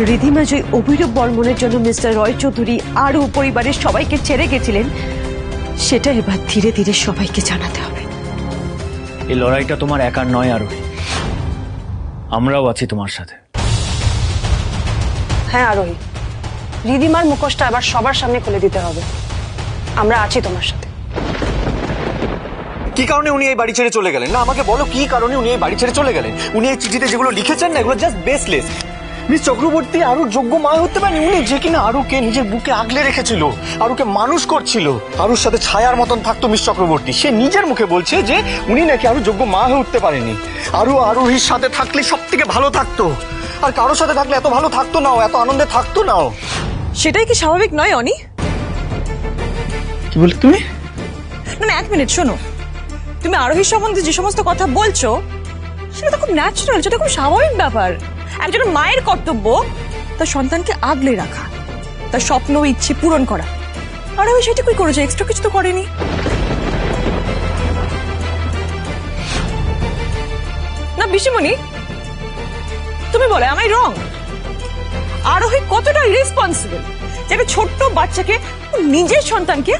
রিধিমা যে অভিরূপ বর্মনের জন্য মিস্টার রয় চৌধুরী আর পরিবারের সবাইকে ছেড়ে গেছিলেন, সেটা এবার ধীরে ধীরে সবাইকে জানাতে হবে। এই লড়াইটা তোমার একার নয় আরোহী, আমরাও আছি তোমার সাথে। হ্যাঁ আরোহী, রিধিমার মুখোশটা আবার সবার সামনে খুলে দিতে হবে। আমরা আছি তোমার সাথে। কি কারণে উনি এই বাড়ি ছেড়ে চলে গেলেন? না, আমাকে বলো কি কারণে উনি এই বাড়ি ছেড়ে চলে গেলেন? উনি এই চিঠিতে যেগুলো লিখেছেন না, এগুলো জাস্ট বেসলেস। মিস চক্রবর্তী আরুর যোগ্য মা হতে পারেন উনি, যে কিনা আরুকে নিজের বুকে আগলে রেখেছিল, আরুকে মানুষ করছিল, আরুর সাথে ছায়ার মতন থাকতো মিস চক্রবর্তী। সে নিজের মুখে বলছে যে উনি নাকি আরু যোগ্য মা হয়ে উঠতে পারেনি। আরু আরোহীর সাথে থাকলে সব থেকে ভালো থাকতো, আর কারোর সাথে থাকলে এত ভালো থাকতো নাও, এত আনন্দে থাকতো নাও। সেটাই কি স্বাভাবিক নয় অনি? কি বলে তুমি? না এক মিনিট শোনো, তুমি আরোহীর সম্বন্ধে যে সমস্ত কথা বলছো সেটা তো খুব ন্যাচারাল, সেটা খুব স্বাভাবিক ব্যাপার। একজন মায়ের কর্তব্য তার সন্তানকে আগলে রাখা, তার স্বপ্ন ইচ্ছে পূরণ করা। আরোহী সেটুকুই করেছে, এক্সট্রা কিছু তো করেনি। না বিশিমণি, তুমি বলে আমায় রং? আরোহী কতটা ইরেসপন্সিবল যে একটা ছোট্ট বাচ্চাকে, নিজের সন্তানকে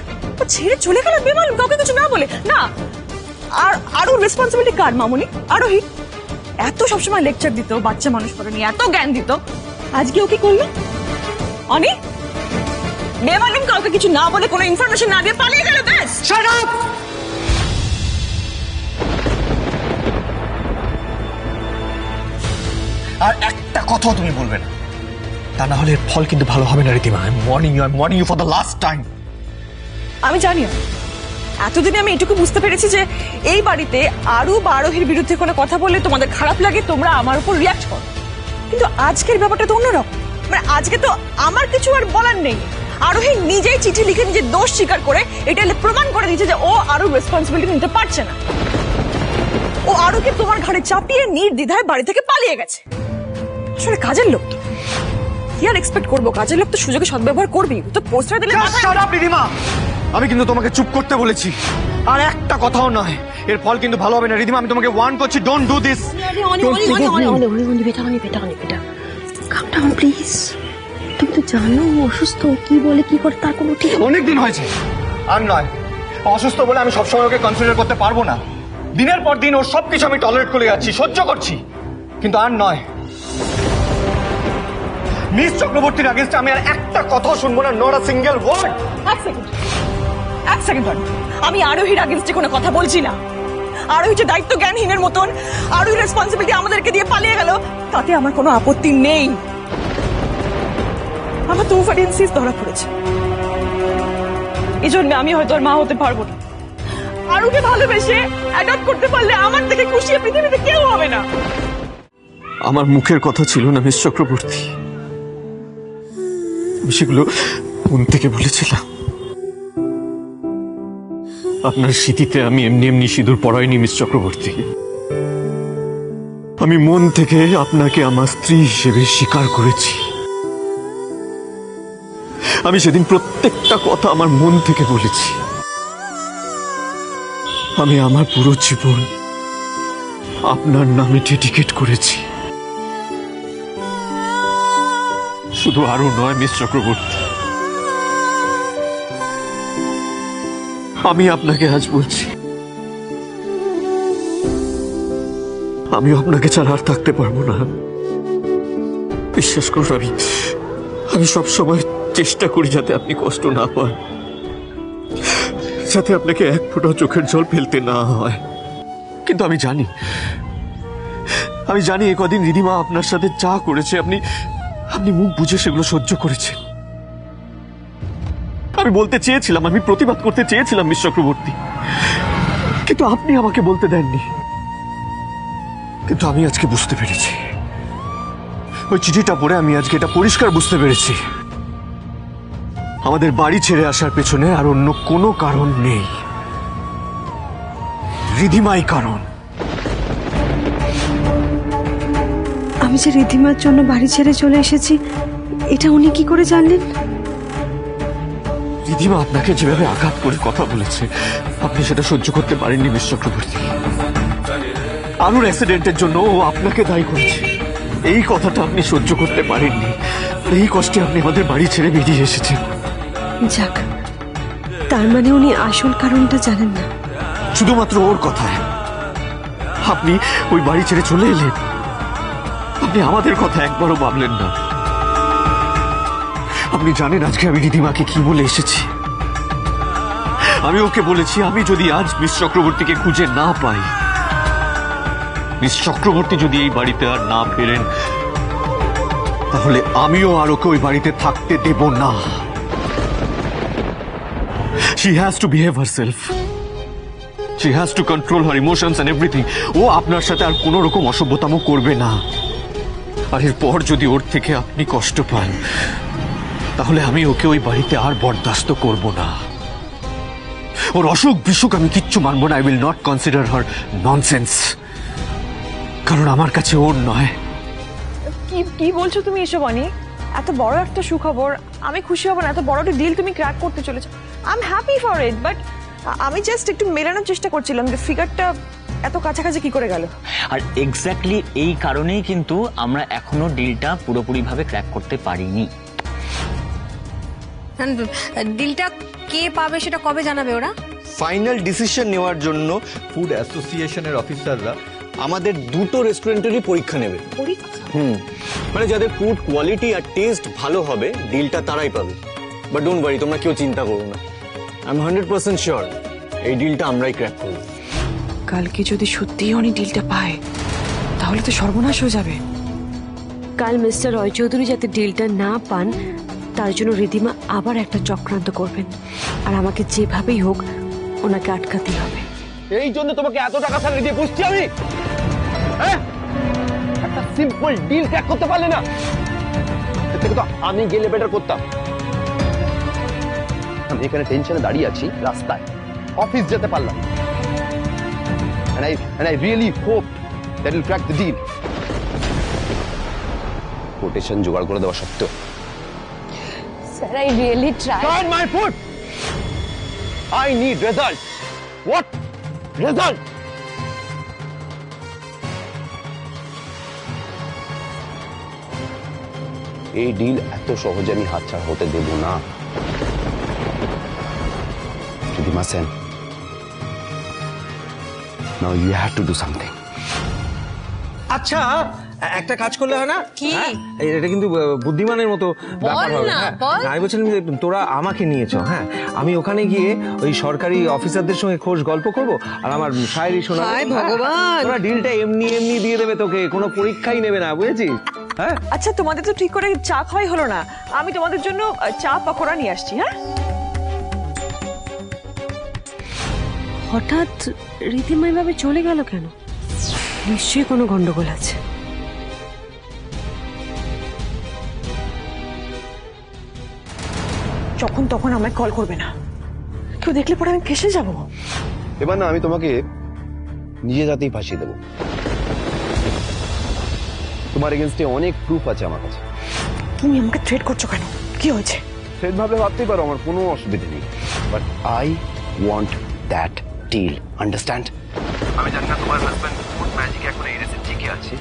ছেড়ে চলে গেল বেমালুম, কাউকে কিছু না বলে। না, আর আরো রেসপন্সিবিলিটি কার মামুনি? আরোহী এত সবসময় লেকচার দিত, বাচ্চা মানুষ করে নিয়ে এত জ্ঞান দিত, আজকে ও কি করলো? অনি বেমালুম কাউকে কিছু না বলে, কোনো ইনফরমেশন না দিয়ে পালিয়ে গেল, ব্যাস। Shut up! আর একটা কথাও তুমি বলবে না, তা না হলে এর ফল কিন্তু ভালো হবে না Ridhima. I am warning you for the last time. আমি জানি না, এতদিনে আমি এটুকু বুঝতে পেরেছি যে এই বাড়িতে আরু বা আরোহীর বিরুদ্ধে কোনো কথা বললে তোমাদের খারাপ লাগে, তোমরা আমার উপর রিয়াক্ট করো। কিন্তু আজকের ব্যাপারটা তো অন্যরকম। মানে আজকে তো আমার কিছু আর বলার নেই। আরোহী নিজেই চিঠি লিখে নিজের দোষ স্বীকার করে এটা প্রমাণ করে দিয়েছে যে ও আরো রেসপন্সিবিলিটি নিতে পারছে না। ও আরোকে তোমার ঘাড়ে চাপিয়ে নির্দ্বিধায় বাড়ি থেকে পালিয়ে গেছে। আসলে কাজের লোক তো, কি আর এক্সপেক্ট করবো? কাজের লোক তো সুযোগে সদ্ব্যবহার করবি। তো পোস্টার দিলে শাট আপ রিধিমা! আমি কিন্তু তোমাকে চুপ করতে বলেছি, আর একটা কথাও নয়। এর ফল কিন্তু ভালো হবে না রিধিমা, আমি তোমাকে ওয়ার্ন করছি, ডোন্ট ডু দিস। তুমি তো জানো অসুস্থ, কি বলে কি করে তার কোনো ঠিক। অনেকদিন হয়েছে, আর নয়। অসুস্থ বলে আমি সবসময় ওকে কনসিডার করতে পারবো না। দিনের পর দিন ওর সবকিছু আমি টলারেট করে যাচ্ছি, সহ্য করছি, কিন্তু আর নয়। মিস চক্রবর্তীর আগেন্স্টে আমি আর একটা কথাও শুনবো না, নট আ সিঙ্গেল ওয়ার্ড। এক সেকেন্ড আমি আরোহীর আগেন্স্টে কোনো কথা বলছি না। আরোহী যে দায়িত্ব জ্ঞানহীনের মতন আরোহীর রেসপন্সিবিলিটি আমাদেরকে দিয়ে পালিয়ে গেল, তাতে আমার কোনো আপত্তি নেই। আমার তো ওভারডেন্সিস ধরা পড়েছে, এই জন্য আমি হয়তো আর মা হতে পারবো না। আরোকে ভালোবেসে অ্যাডপ্ট করতে পারলে আমার থেকে খুশি পৃথিবীতে কেউ হবে না। আমার মুখের কথা ছিল না মিস চক্রবর্তী, আমি সেগুলো মন থেকে বলেছিলাম। আপনার স্মৃতিতে আমি এমনি এমনি সিঁদুর পরাইনি মিস চক্রবর্তী। আমি মন থেকে আপনাকে আমার স্ত্রী হিসেবে স্বীকার করেছি। আমি সেদিন প্রত্যেকটা কথা আমার মন থেকে বলেছি। আমি আমার পুরো জীবন আপনার নামে ডেডিকেট করেছি। শুধু আরো নয় মিস চক্রবর্তী, আমি আপনাকে আজ বলছি, আমি আপনাকে ছাড়া আর থাকতে পারবো না। বিশ্বাস করুন, আমি সবসময় চেষ্টা করি যাতে আপনি কষ্ট না পান, যাতে আপনাকে এক ফোঁটা চোখের জল ফেলতে না হয়। কিন্তু আমি জানি এ কদিন রিধিমা আপনার সাথে যা করেছে আপনি মুখ বুঝে সেগুলো সহ্য করেছেন। আমি বলতে চেয়েছিলাম, আমি প্রতিবাদ করতে চেয়েছিলাম মিস চক্রবর্তী, কিন্তু আপনি আমাকে বলতে দেননি। কিন্তু আমি আজকে বুঝতে পেরেছি, ওই চিঠিটা পড়ে আমি আজকে এটা পরিষ্কার বুঝতে পেরেছি, আমাদের বাড়ি ছেড়ে আসার পেছনে আর অন্য কোনো কারণ নেই, রিধিমাই কারণ। আমি যে রিধিমার জন্য বাড়ি ছেড়ে চলে এসেছি এটা উনি কি করে জানলেন? রিধিমা আপনাকে যেভাবে আঘাত করে কথা বলেছে আপনি সেটা সহ্য করতে পারেননি মিস চক্রবর্তী। আলুর অ্যাক্সিডেন্টের জন্য ও আপনাকে দায়ী করেছে, এই কথাটা আপনি সহ্য করতে পারেননি, এই কষ্টে আপনি আমাদের বাড়ি ছেড়ে বেরিয়ে এসেছেন। যাক, তার মানে উনি আসল কারণটা জানেন না। শুধুমাত্র ওর কথায় আপনি ওই বাড়ি ছেড়ে চলে এলেন, আপনি আমাদের কথা একবারও ভাবলেন না। আপনি জানেন আজকে আমি রিধিমাকে কি বলে এসেছি? আমি ওকে বলেছি আমি যদি আজ মিস চক্রবর্তীকে খুঁজে না পাই, মিস চক্রবর্তী যদি এই বাড়িতে আর না ফেরেন, তাহলে আমিও আর ওকে ওই বাড়িতে থাকতে দেব না। She has to behave herself. She has to control her emotions and everything. ও আপনার সাথে আর কোনো রকম অসভ্যতামো করবে না। আর এরপর যদি ওর থেকে আপনি কষ্ট পান, তাহলে আমি ওকে ওই বাড়িতে আর বরদাস্ত করব না। ওর অসুখ বিসুখ আমি কিচ্ছু মানব না। I will not consider her nonsense, কারণ আমার কাছে ওর নয়। কি কি বলছো তুমি এসব অনি? এত বড় একটা সুখবর, আমি খুশি হব না? এত বড় একটা ডিল তুমি ক্র্যাক করতে চলেছো, I am happy for it, but আমি জাস্ট একটু মেলানোর চেষ্টা করছিলাম যে ফিগারটা এত কাছাকাছি কি করে গেল। আর এক্স্যাক্টলি এই কারণেই কিন্তু আমরা এখনো ডিলটা পুরোপুরিভাবে ক্র্যাক করতে পারিনি। ডিলটা কে পাবে সেটা কবে জানাবে ওরা? ফাইনাল ডিসিশন নেওয়ার জন্য ফুড অ্যাসোসিয়েশনের অফিসাররা আমাদের দুটো রেস্টুরেন্টেরই পরীক্ষা নেবে। মানে যাদের ফুড কোয়ালিটি আর টেস্ট ভালো হবে, ডিলটা তারাই পাবে। বাট ডোন্ট ওয়ারি, তোমরা কেউ চিন্তা করো না। আই এম 100% শিওর এই ডিলটা আমরাই ক্র্যাক করব। কালকে যদি সত্যিই অনি ডিলটা পায়, তাহলে তো সর্বনাশ হয়ে যাবে। কাল মিস্টার রয় চৌধুরী যাতে ডিলটা না পান, তার জন্য রিধিমা আবার একটা চক্রান্ত করবেন, আর আমাকে যেভাবেই হোক ওনাকে আটকাতেই হবে। এই জন্য তোমাকে এত টাকা স্যালারি দিয়ে পুষছি আমি? হ্যাঁ, একটা সিম্পল ডিল ক্র্যাক করতে পারলে না? এর থেকে তো আমি গেলে বেটার করতাম। আমি এখানে টেনশনে দাঁড়িয়ে আছি রাস্তায়, অফিস যেতে পারলাম। And I really hope that will crack the deal. Quotation জোগাড় করে দেওয়া সত্ত্বেও। Sir, I really try. Try my foot. I need result. What? Result. এই ডিল এত সহজে আমি হাতছাড়া হতে দেব না। Ridhima Sen, now you have to do something. আচ্ছা, একটা কাজ করলে হয় না? কি? হ্যাঁ? এটা কিন্তু বুদ্ধিমানের মতো ব্যাপার হবে। না, হ্যাঁ, বল। আমি বলছিলাম যে তোরা আমাকে নিয়েছ, হ্যাঁ, আমি ওখানে গিয়ে ওই সরকারি অফিসারদের সঙ্গে খোশ গল্প করব, আর আমার শায়েরি শোনাবো। হায় হ্যাঁ, ভগবান! তোরা ডিলটা এমনি এমনি দিয়ে দেবে তোকে, কোনো পরীক্ষাই নেবে না, বুঝেছিস? হ্যাঁ, আচ্ছা, তোমাদের তো ঠিক করে চা খাওয়াই হলো না। আমি তোমাদের জন্য চা পকোড়া নিয়ে আসছি। হ্যাঁ, হঠাৎ রিধিমা এভাবে চলে গেল কেন? নিশ্চয়ই কোনো গন্ডগোল আছে। যখন তখন আমায় কল করবে না, কেউ দেখলে পরে আমি ফেসে যাব। এবার না আমি তোমাকে নিজে যাতেই ফাঁসিয়ে দেবো। তোমার এগেনস্টে অনেক প্রুফ আছে আমার কাছে। তুমি আমাকে থ্রেট করছো কেন? কি হয়েছে? ফ্রেন্ড ভাবলে ভাবতেই পারো, আমার কোনো অসুবিধা নেই, but I want that deal, understand? আমি জানি না তোমার হাজবেন্ড ফুড ম্যাজিক এখন এই রেসে ঠিকই আছে।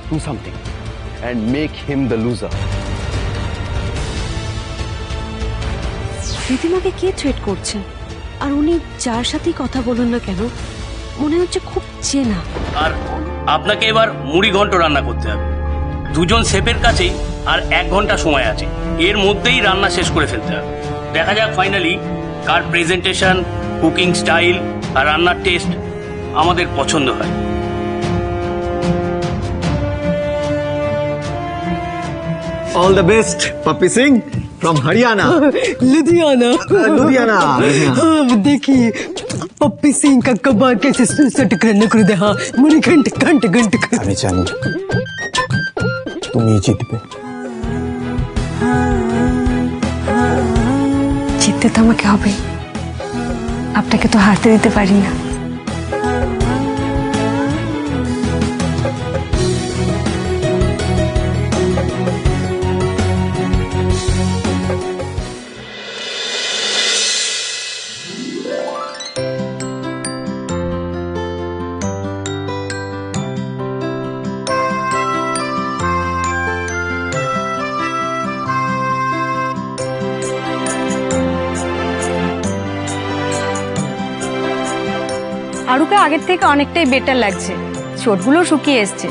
Do something and make him the loser. রিধিমাকে কে থ্রেট করছে? আর উনি যার সাথেই কথা বলুন না কেন, মনে হচ্ছে খুব চেনা। আর আপনাকে এবার মুড়ি ঘন্ট রান্না করতে হবে। দুজন শেফের কাছেই আর 1 ঘন্টা সময় আছে, এর মধ্যেই রান্না শেষ করে ফেলতে হবে। দেখা যাক ফাইনালি কার প্রেজেন্টেশন, কুকিং স্টাইল আর রান্নার টেস্ট আমাদের পছন্দ হয়। All the best Poppy Singh from Haryana. Ludhiana Ludhiana. देखिए पप्पी सिंह का कबाड़ कैसे सुसट करने कर दे। हाँ, मुड़ी घंटे घंटे घंटे আমি জানি তুমি জিতবে। জিততে তো আমাকে হবে, আপনাকে তো হারতে দিতে পারি না। আরুকে আগের থেকে অনেকটাই বেটার লাগছে, চোটগুলো শুকিয়ে এসছে,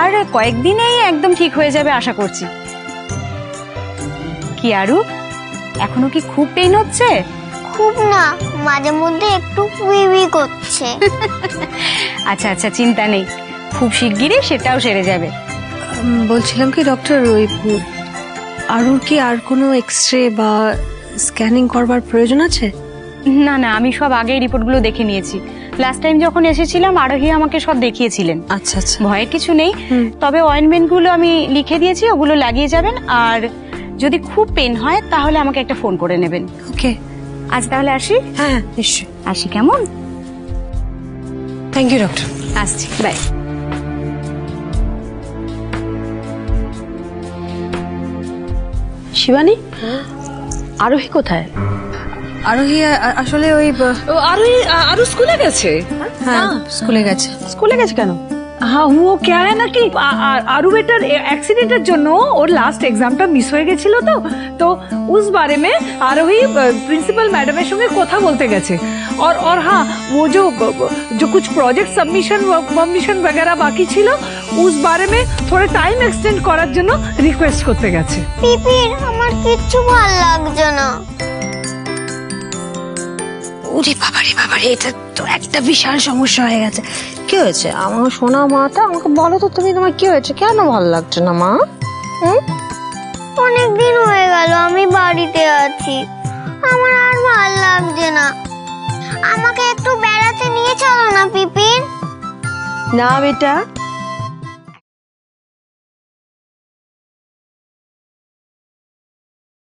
আর কয়েকদিনেই একদম ঠিক হয়ে যাবে আশা করছি। কি আরু, এখনো কি খুব পেইন হচ্ছে? খুব না, মাঝে মধ্যে একটু উই করছে। আচ্ছা আচ্ছা, চিন্তা নেই, খুব শিগগিরই সেটাও সেরে যাবে। বলছিলাম কি ডক্টর, ওই আরুর কি আর কোনো এক্সরে বা স্ক্যানিং করবার প্রয়োজন আছে? না না, আমি সব আগেই রিপোর্টগুলো দেখে নিয়েছি। লাস্ট টাইম যখন এসেছিলাম আরোহী আমাকে সব দেখিয়েছিলেন। আচ্ছা আচ্ছা, ভয়ের কিছু নেই, তবে অয়েন্টমেন্টগুলো আমি লিখে দিয়েছি, ওগুলো লাগিয়ে যাবেন। আর যদি খুব পেন হয় তাহলে আমাকে একটা ফোন করে নেবেন। ওকে। আজ তাহলে আসি? হ্যাঁ নিশ্চয়ই। আসি, কেমন? Thank you doctor. আসছি, বাই। শিবানী, আরোহী কোথায়? আরোহী আসলে ওই আরু স্কুলে গেছে। হ্যাঁ স্কুলে গেছে। स्कूल गए क्या? हाँ, वो क्या है ना कि आरू बेटर एक्सीडेंटेर জন্য ওর লাস্ট এক্সামটা মিস হয়ে গেছিল, তো उस बारे में आरोही प्रिंसिपल मैडम এর সঙ্গে কথা বলতে গেছে। और हाँ, वो जो कुछ प्रोजेक्ट सबमिशन वगैरह बाकी ছিল, उस बारे में थोड़ा टाइम एक्सटेंड করার জন্য রিকোয়েস্ট করতে গেছে। পিপির আমার কিচ্ছু ভালো লাগছে না। ওরে বাবারে বাবারে, এটা তো একটা বিশাল সমস্যা হয়ে গেছে। কি হয়েছে আমার সোনা মাটা? আমাকে বলো তো তুমি, তোমার কি হয়েছে? কেন ভালো লাগছে না মা? অনেকদিন হয়ে গেল আমি বাড়িতে আছি, আমার আর ভালো লাগছে না। আমাকে একটু বেড়াতে নিয়ে চলো না পিপিন। না বেটা,